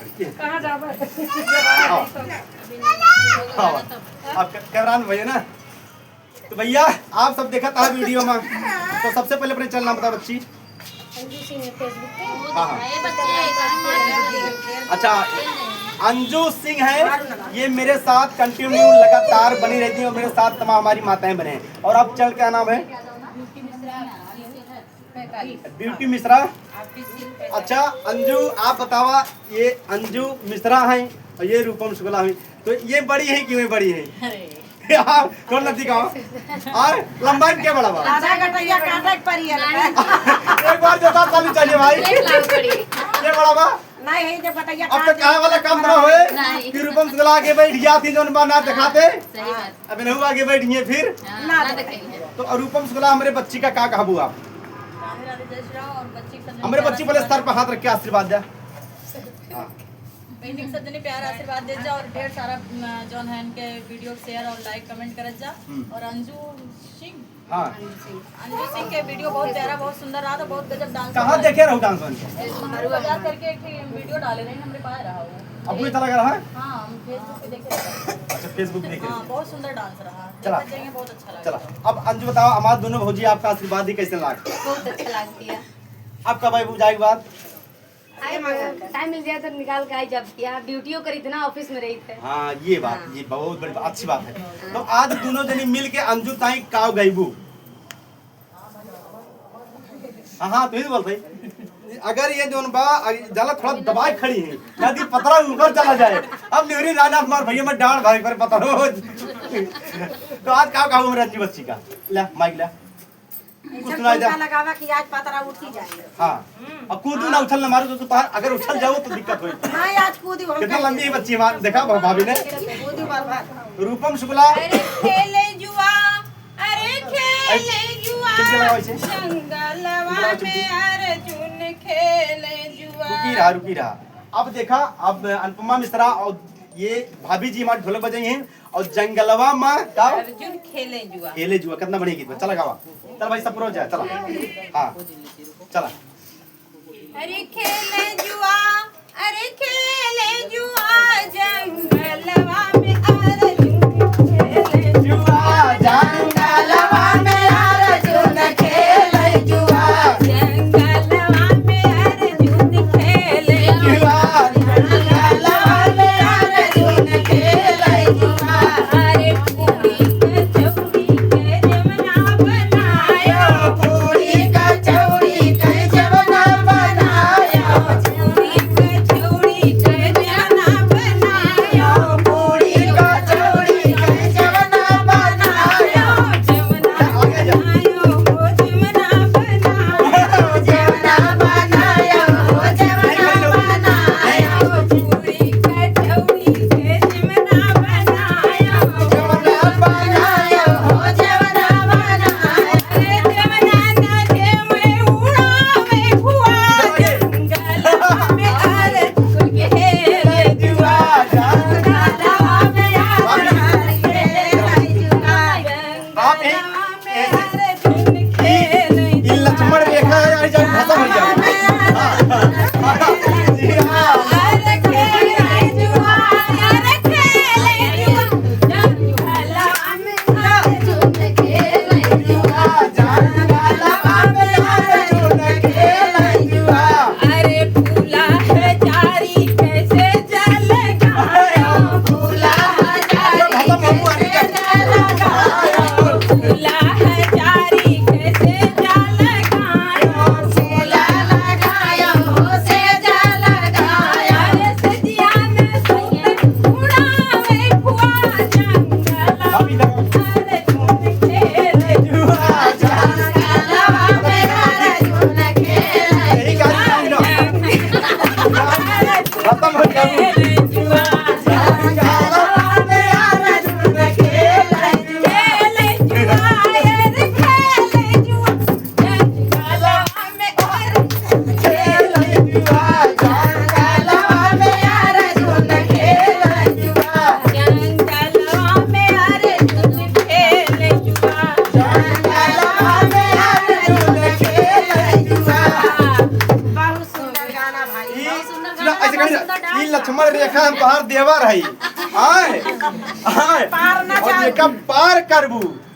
कहाँ जाओ? आप कैमरान भैया ना, तो भैया आप सब देखा था वीडियो में, तो सबसे पहले अपने चैनल नाम बताओ बच्ची। अंजू सिंह है फेसबुक पे। हाँ हाँ अच्छा, अंजू सिंह है, ये मेरे साथ कंटिन्यू लगातार बनी रहती है और मेरे साथ तमाम हमारी माताएं बने हैं। और आप चैनल क्या नाम है? ब्यूटी मिश्रा। अच्छा अंजू आप बतावा, ये अंजू मिश्रा है और ये रूपम शुक्ला है, तो ये बड़ी है क्यों बड़ी है? कौन नदी का और लंबाई क्या बड़ा बा? एक बार जता चालू चलिए भाई, ये बड़ा बा नहीं है जब बटैया अब तो कहा वाला काम ना होए कि रूपम शुक्ला आगे बैठ गया थी जो ना दिखाते, अब नहीं आगे बैठ गए फिर ना तो रूपम शुक्ला हमारे बच्ची का क्या कहबू आप? हमारे बच्ची बोले सर पर हाथ रख के आशीर्वाद दे। सबने प्यार आशीर्वाद दे जा और ढेर सारा जॉन है इनके वीडियो शेयर और लाइक कमेंट कर जा। और अंजू सिंह के वीडियो बहुत प्यारा बहुत सुंदर रहा था, बहुत गजब डांस। कहाँ देखे रहो डांस वांस? बाजार करके एक वीडियो डाले रहे हमारे पास रहा वो। अब भी चला रहा है? हाँ हम फेसबुक पे देखे रहे। अच्छा फेसबुक देखे। हाँ बहुत सुंदर डांस रहा, चला जाएंगे बहुत अच्छा लगा। चला अब अंजू बताओ, हमारे दोनों भौजी आपका आशीर्वाद ही कैसे लगा? बहुत अच्छा लगती है। आपका भाई बुझाए के बाद टाइम मिल जाए तो निकाल के आई, जब किया ड्यूटियों करी थी ना ऑफिस में रही थे। हाँ ये बात ये बहुत बड़ी अच्छी बात है। तो आज दोनों जनी मिल के अंजू ताई काव गईबू। हाँ तो ही बोलते अगर ये जोन बा जला थोड़ा दबाई खड़ी है नदी पतरा ऊपर चला जाए, अब नेहरी राजा हमारे भैया में डांड भाई पर पता रोज। तो आज काव काव मेरा अंजू बच्ची का ले माइक ले कुछ सुनाई दे लगावा कि आज पतरा उठ ही जाएंगे। हाँ अब कूदू ना उछल ना मारो तो अगर उछल जाओ तो दिक्कत होगी। नहीं आज कूदी कितना लंबी है बच्ची हमारी, देखा भाभी ने? कूदी बार रूपम शुक्ला अरे खेले जुआ, अरे खेले जुआ, किसके लगा वैसे? जंगलवा में अर्जुन खेले जुआ। रुकी रहा। अब देखा, अब अनुपमा मिश्रा और ये भाभी जी हमारे ढोलक बजाई हैं और जंगलवा माँ का अर्जुन खेले जुआ। खेले जुआ कितना बढ़िया गीत चला गावा। चल भाई सब पूरा हो जाए, चला हाँ चला। अरे खेले जुआ, अरे खेले जुआ, जंगलवा में अर्जुन खेले जुआ जंगलवा में अर्जुन खेले जुआ, जंगलवा में अर्जुन खेले जुआ जंगलवा में अर्जुन खेले जुआ। अरे पूरी कचौड़ी के जमना बनायो, पूरी कचौड़ी के जमना बनायो, पूरी कचौड़ी के जमना बनायो, पूरी कचौड़ी के जमना बनायो, जमना बनायो, वो जमना बनायो, जमना बनायो, जमना बनायो, पूरी कचौड़ी के जमना बनायो, जमना बनायो, जमना बनायो। अरे जमना ना जेवे उड़ावे हुआ, जंगलवा में अर्जुन खेले जुआ जंगलवा में अर्जुन खेले जुआ, आप जंगलवा में अर्जुन खेले ये लक्ष्मण रेखा यार जब खत्म हो जाए। जी हाँ अरे खेले जुआ, अरे खेले जुआ, जंगलवा में अर्जुन खेले जुआ, जंगलवा में अर्जुन खेले जुआ। अरे फूला है जारी कैसे जल गायो, फूला है जारी कैसे जल गायो, फूला है जारी कैसे जल गायो, फूला लगायो से जल गायो, अरे सजिया में सुंदर उड़ावे हुआ, जंगलवा अभी तक अर्जुन खेले जुआ जंगलवा में अर्जुन खेले यही गाली गाऊं ना। खत्म हो जाए। जंगलवा में अर्जुन खेले खेले जुआ, जंगलवा में अर्जुन खेले जुआ, जंगलवा में अर्जुन खेले जुआ। बहुत सुंदर गाना भाई, बहुत सुंदर ना ऐसे कहीं ई लक्ष्मण रेखा हम तोहार देवर हई आए आए पार ना और ये कब पार करबू